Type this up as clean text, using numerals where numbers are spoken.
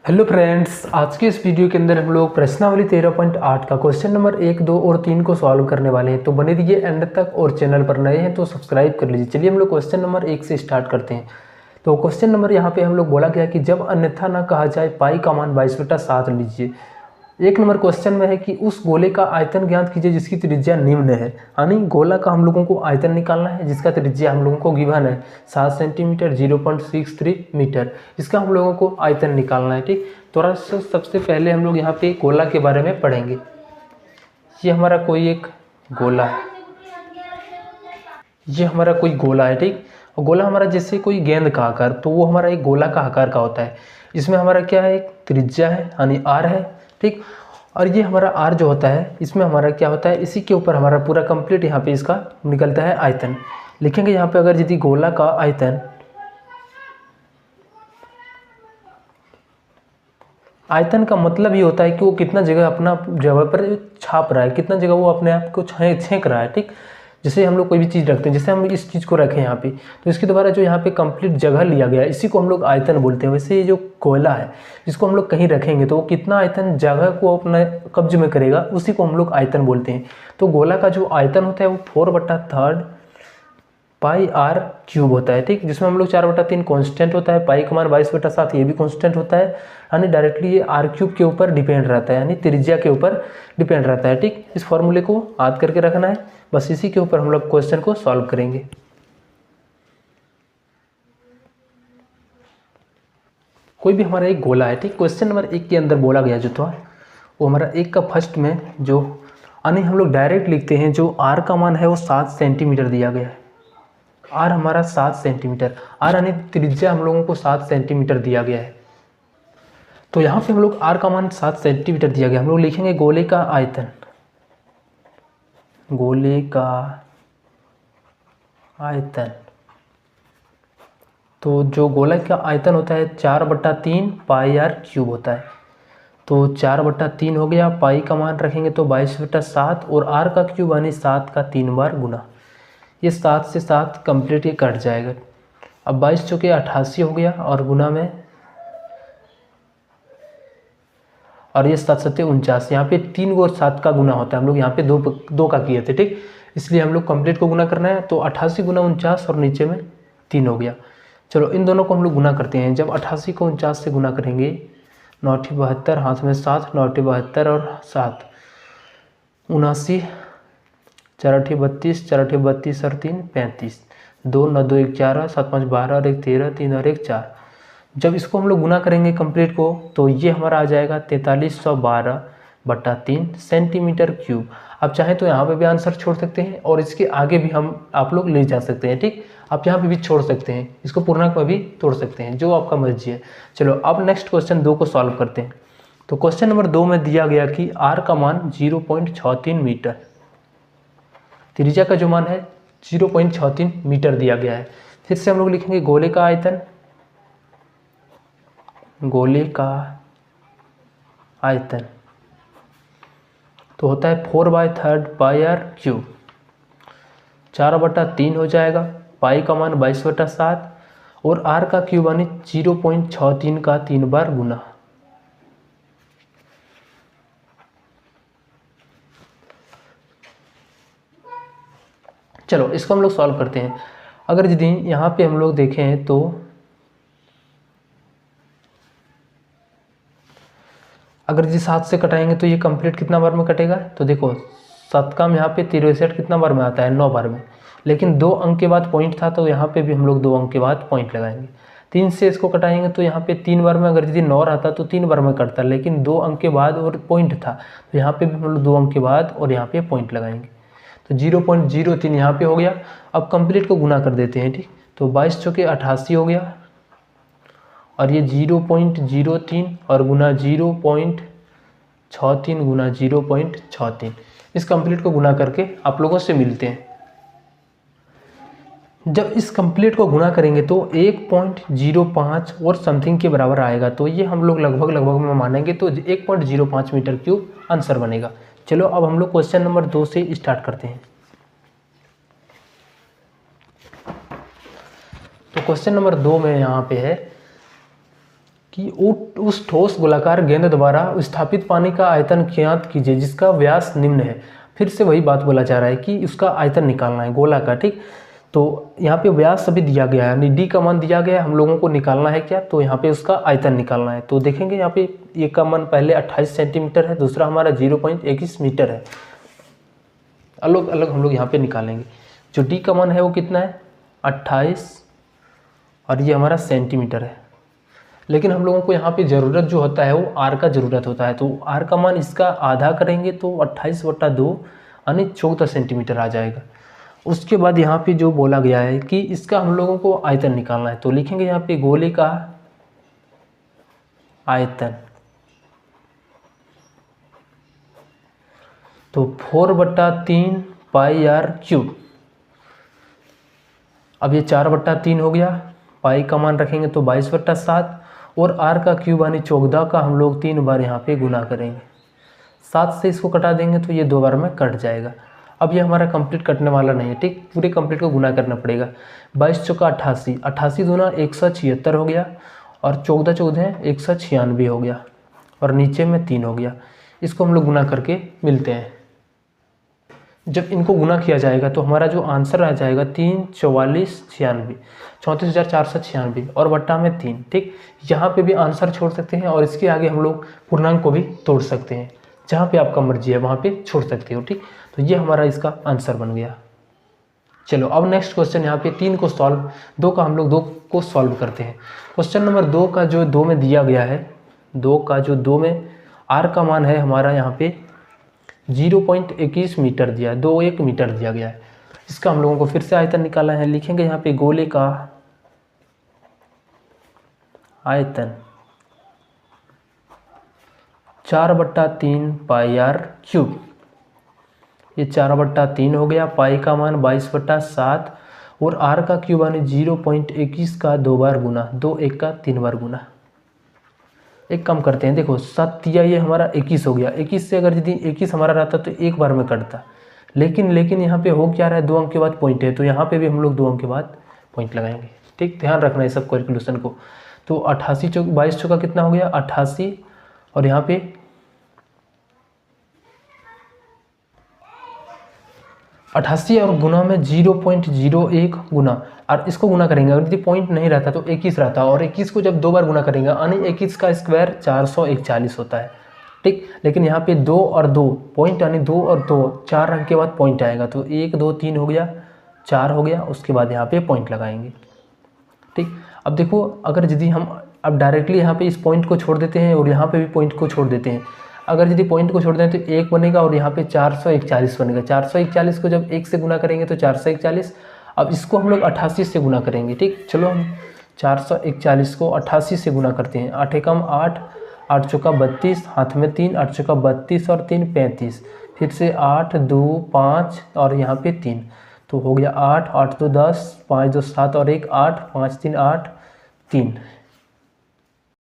Hello friends, आज के इस वीडियो के अंदर हम लोग प्रश्नावली 13.8 का क्वेश्चन नंबर 1, 2 और 3 को सॉल्व करने वाले हैं। तो बने रहिए एंड तक और चैनल पर नए हैं तो सब्सक्राइब कर लीजिए। चलिए हम लोग क्वेश्चन नंबर 1 से स्टार्ट करते हैं। तो क्वेश्चन नंबर यहाँ पे हम लोग बोला गया कि जब अन्यथा ना कहा जाए पाई का मान 22/7 लीजिए। एक नंबर क्वेश्चन में है कि उस गोले का आयतन ज्ञात कीजिए जिसकी त्रिज्या निम्न है। यानी गोला का हम लोगों को आयतन निकालना है जिसका त्रिज्या हम लोगों को गिवन है 7 सेंटीमीटर 0.63 मीटर। इसका हम लोगों को आयतन निकालना है। ठीक, तो सबसे पहले हम लोग यहाँ पे गोला के बारे में पढ़ेंगे। ये हमारा कोई एक गोला है, ये हमारा कोई गोला है। ठीक, और गोला हमारा जैसे कोई गेंद का आकार, तो वो हमारा एक गोला का आकार का होता है। इसमें हमारा क्या है, एक त्रिज्या है यानी आर है। ठीक, और ये हमारा आर जो होता है इसमें हमारा क्या होता है, इसी के ऊपर हमारा पूरा कंप्लीट यहाँ पे इसका निकलता है आयतन। लिखेंगे यहाँ पे अगर यदि गोला का आयतन, आयतन का मतलब ये होता है कि वो कितना जगह अपना जगह पर छाप रहा है, कितना जगह वो अपने आप को छेंक रहा है। ठीक, जैसे हम लोग कोई भी चीज़ रखते हैं, जैसे हम इस चीज़ को रखें यहाँ पे, तो इसके द्वारा जो यहाँ पे कंप्लीट जगह लिया गया है इसी को हम लोग आयतन बोलते हैं। वैसे ये जो कोयला है इसको हम लोग कहीं रखेंगे तो वो कितना आयतन जगह को अपने कब्ज में करेगा उसी को हम लोग आयतन बोलते हैं। तो गोला का जो आयतन होता है वो 4/3 पाई आर क्यूब होता है। ठीक, जिसमें हम लोग 4/3 कांस्टेंट होता है, पाई का मान 22/7 ये भी कांस्टेंट होता है। यानी डायरेक्टली ये आर क्यूब के ऊपर डिपेंड रहता है, यानी त्रिज्या के ऊपर डिपेंड रहता है। ठीक, इस फॉर्मूले को याद करके रखना है, बस इसी के ऊपर हम लोग क्वेश्चन को सॉल्व करेंगे। कोई भी हमारा एक गोला है। ठीक, क्वेश्चन नंबर 1 के अंदर बोला गया जो था वो हमारा 1 का फर्स्ट में जो यानी हम लोग डायरेक्ट लिखते हैं, जो आर का मान है वो 7 सेंटीमीटर दिया गया है। आर हमारा 7 सेंटीमीटर, आर यानी त्रिज्या हम लोगों को 7 सेंटीमीटर दिया गया है। तो यहाँ पे हम लोग आर का मान 7 सेंटीमीटर दिया गया, हम लोग लिखेंगे गोले का आयतन। गोले का आयतन, तो जो गोला का आयतन होता है 4/3 पाई आर क्यूब होता है। तो 4/3 हो गया, पाई का मान रखेंगे तो 22/7 और आर का क्यूब यानी 7 का 3 बार गुना। ये 7 से 7 कंप्लीट ये कट जाएगा। अब 22 चौके 88 हो गया और गुना में, और ये 7 7 49। यहाँ पे 3 और 7 का गुना होता है, हम लोग यहाँ पे दो का किए थे। ठीक, इसलिए हम लोग कंप्लीट को गुना करना है। तो 88 गुना 49 और नीचे में 3 हो गया। चलो इन दोनों को हम लोग गुना करते हैं। जब 88 को 49 से गुना करेंगे, 9 × 72 हाथ में 7, 9 × 72 और 7 79, 4 × 32, 4 × 32 और 3 35, 2 9 2 1 11, 7 5 12 और 1 13, 3 और 1 4। जब इसको हम लोग गुना करेंगे कंप्लीट को तो ये हमारा आ जाएगा 4312/3 सेंटीमीटर क्यूब। आप चाहें तो यहाँ पे भी आंसर छोड़ सकते हैं और इसके आगे भी आप लोग ले जा सकते हैं। ठीक, आप यहाँ पे भी छोड़ सकते हैं, इसको पूर्णांक में भी तोड़ सकते हैं, जो आपका मर्जी है। चलो अब नेक्स्ट क्वेश्चन 2 को सॉल्व करते हैं। तो क्वेश्चन नंबर 2 में दिया गया कि आर का मान 0.63 मीटर, त्रिज्या का जो मान है 0.63 मीटर दिया गया है। फिर से हम लोग लिखेंगे गोले का आयतन। गोले का आयतन तो होता है 4/3 पाई आर क्यूब, 4/3 हो जाएगा, पाई का मान 22/7 और आर का क्यूब यानी 0.63 का 3 बार गुना। चलो इसको हम लोग सॉल्व करते हैं। अगर यदि यहाँ पे हम लोग देखें तो अगर जी 7 से कटाएंगे तो ये कंप्लीट कितना बार में कटेगा, तो देखो 7 का यहाँ पे 63 कितना बार में आता है, 9 बार में। लेकिन 2 अंक के बाद पॉइंट था तो यहाँ पे भी हम लोग 2 अंक के बाद पॉइंट लगाएंगे। 3 से इसको कटाएंगे तो यहाँ पे 3 बार में, अगर यदि 9 रहता तो 3 बार में कटता, लेकिन 2 अंक के बाद और पॉइंट था तो यहाँ पे भी हम लोग 2 अंक के बाद और यहाँ पे पॉइंट लगाएंगे। तो 0.03 यहाँ पे हो गया। अब कंप्लीट को गुना कर देते हैं। ठीक, तो 22 चौके 88 हो गया और ये 0.03 और गुना 0.63 गुना 0.63। इस कंप्लीट को गुना करके आप लोगों से मिलते हैं। जब इस कंप्लीट को गुना करेंगे तो 1.05 और समथिंग के बराबर आएगा। तो ये हम लोग लगभग में मानेंगे तो 1.05 मीटर क्यूब आंसर बनेगा। चलो अब हम लोग क्वेश्चन नंबर 2 से स्टार्ट करते हैं। तो क्वेश्चन नंबर 2 में यहाँ पे है कि उस ठोस गोलाकार गेंद द्वारा स्थापित पानी का आयतन ज्ञात कीजिए जिसका व्यास निम्न है। फिर से वही बात बोला जा रहा है कि उसका आयतन निकालना है गोला का, ठीक। तो यहाँ पे व्यास अभी दिया गया है, यानी डी का मान दिया गया है, हम लोगों को निकालना है क्या, तो यहाँ पे उसका आयतन निकालना है। तो देखेंगे यहाँ पे एक का मान पहले 28 सेंटीमीटर है, दूसरा हमारा 0.21 मीटर है। अलग अलग हम लोग यहाँ पे निकालेंगे। जो डी का मान है वो कितना है 28 और ये हमारा सेंटीमीटर है। लेकिन हम लोगों को यहाँ पे ज़रूरत जो होता है वो आर का ज़रूरत होता है। तो आर का मान इसका आधा करेंगे तो 28/2 यानी 14 सेंटीमीटर आ जाएगा। उसके बाद यहाँ पे जो बोला गया है कि इसका हम लोगों को आयतन निकालना है, तो लिखेंगे यहाँ पे गोले का आयतन। तो 4/3 पाई आर क्यूब। अब ये 4/3 हो गया, पाई का मान रखेंगे तो 22/7 और आर का क्यूब यानी 14 का हम लोग 3 बार यहाँ पे गुना करेंगे। 7 से इसको कटा देंगे तो ये 2 बार में कट जाएगा। अब ये हमारा कंप्लीट कटने वाला नहीं है, ठीक, पूरे कंप्लीट को गुना करना पड़ेगा। 22 चौका 88, 88 दूना 176 हो गया और 14 14 196 हो गया और नीचे में 3 हो गया। इसको हम लोग गुना करके मिलते हैं। जब इनको गुना किया जाएगा तो हमारा जो आंसर आ जाएगा 3 44 96 34,496 और बट्टा में 3, ठीक। यहाँ पे भी आंसर छोड़ सकते हैं और इसके आगे हम लोग पूर्णांक को भी तोड़ सकते हैं, जहाँ पे आपका मर्जी है वहाँ पे छोड़ सकते हो, ठीक। तो ये हमारा इसका आंसर बन गया। चलो अब नेक्स्ट क्वेश्चन यहाँ पे 3 को सॉल्व, 2 का हम लोग 2 को सॉल्व करते हैं। क्वेश्चन नंबर 2 का जो 2 में दिया गया है, 2 का जो 2 में आर का मान है हमारा यहाँ पे 0.21 मीटर दिया है, 21 मीटर दिया गया है। इसका हम लोगों को फिर से आयतन निकालना है। लिखेंगे यहाँ पे गोले का आयतन 4/3 पाई आर क्यूब। ये 4/3 हो गया, पाई का मान 22/7 और आर का क्यूब यानी 0.21 का 2 बार गुना, 2 1 का 3 बार गुना। एक काम करते हैं, देखो 7 या ये हमारा 21 हो गया। 21 से अगर यदि 21 हमारा रहता तो एक बार में कटता, लेकिन यहाँ पे हो क्या रहा है, 2 अंक के बाद पॉइंट है, तो यहाँ पे भी हम लोग 2 अंक के बाद पॉइंट लगाएंगे, ठीक। ध्यान रखना है सब कैलकुलेशन को। तो 88 चौक 22 चौका कितना हो गया 88 और यहाँ पे 88 और गुना में 0.01 गुना, और इसको गुना करेंगे अगर यदि पॉइंट नहीं रहता तो 21 रहता, और 21 को जब 2 बार गुना करेंगे यानी 21 का स्क्वायर 441 होता है, ठीक। लेकिन यहाँ पे 2 और 2 पॉइंट यानी 2 और 2 4 अंक के बाद पॉइंट आएगा, तो 1 2 3 हो गया, 4 हो गया, उसके बाद यहाँ पे पॉइंट लगाएंगे, ठीक। अब देखो अगर यदि हम अब डायरेक्टली यहाँ पे इस पॉइंट को छोड़ देते हैं और यहाँ पे भी पॉइंट को छोड़ देते हैं, अगर यदि पॉइंट को छोड़ दें तो 1 बनेगा और यहाँ पे 441 बनेगा। 441 को जब 1 से गुना करेंगे तो 441। अब इसको हम लोग 88 से गुना करेंगे, ठीक। चलो हम 441 को 88 से गुना करते हैं। 8 एकम 8, 8 चौका 32, हाथ में 3, 8 चौका 32 और 3 35, फिर से 8 2 5 और यहाँ पे 3, तो हो गया 8 8 2 10, 5 2 7 और 1 8, 5 3 8 3,